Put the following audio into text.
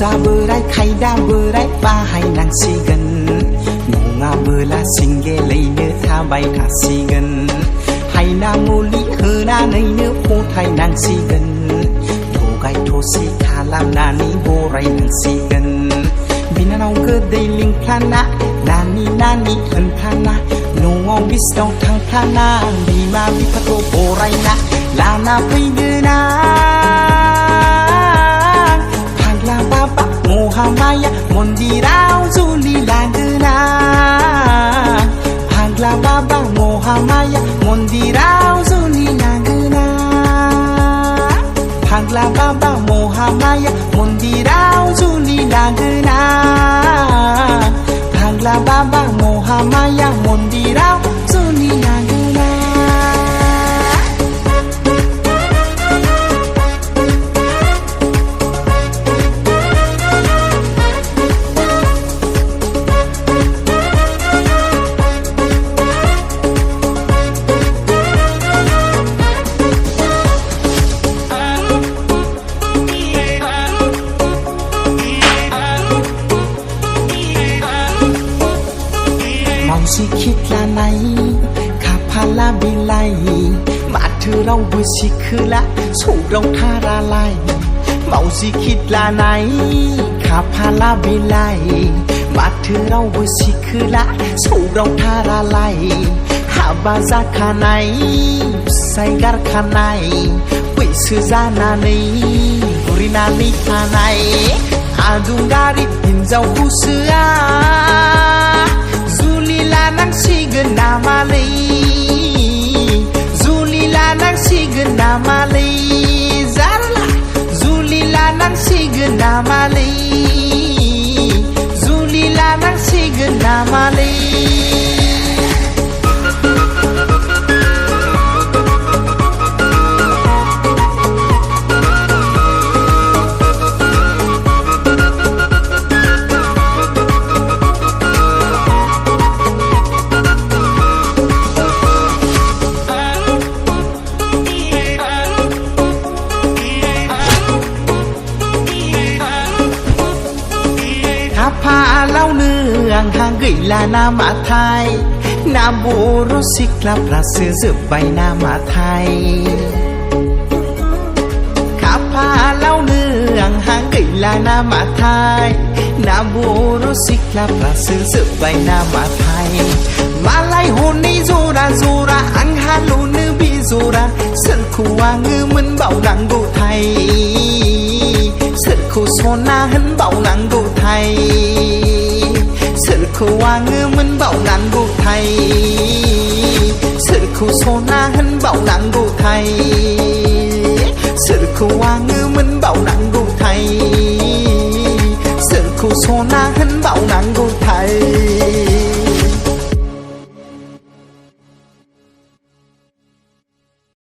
ra bơ rai khay đa bơ rai ba hay nàng si gần ngô ngà bơ la sinh ghê lấy nhớ tha bay thả si gần hay na ngô lý hơ na nấy nhớ phố thay nàng si gần thô gai thô si tha làm na ni bô rai nàng si gần bina nong cơ đầy linh plana nani hân plana nô ngong bis dong thang plana bima bipato bô rai na la na pây na Baba Mohamaya Mondirao Zuli Laguna Hagla Baba Mohamaya Mondirao Zuli Laguna Hagla Baba Mohamaya Mondirao Zuli Laguna Hagla Baba Mohamaya Mondirao Zuli Lagunaสิคิดละไหนข้าพาลาบิไลมาเธอเราบุสิคือละสู้เราทาราไลเมาสิคิดละไหนข้าพาลาบิไลมาเธอเราบุสิคือละสู้เราทาราไลหาบาซาขาไหนใส่การขาไหนวิสุจานานีบุรินานิทาไหนอาดุงการิหินเจ้าผู้เสือNang sigen namali Zulila nang sigen namali Zala Zulila nang sigen namali Zulila nang sigen namaliพาเล่าเรื่องห่างไกลลานามาไทยนาบูรุสิกลับราเสือสืบใบนามาไทยข้าพาเล่าเรื่องห่างไกลลานามาไทยนาบูรุสิกลับราเสือสืบใบนามาไทยมาไล่หุ่นในโซราอังฮาลูนือบีโซราสึกคู่วางเงือมันเบาดังกูไทยสึกคู่โซนาหันเบาหนังกูไทยสึกคู่วางเงือมันเบาหนังกูไทยสึกคู่โซนาหันเบาหนังกูไทยสึกคู่วางเงือมันเบาหนังกูไทยสึกคู่โซนาหันเบาหนังกู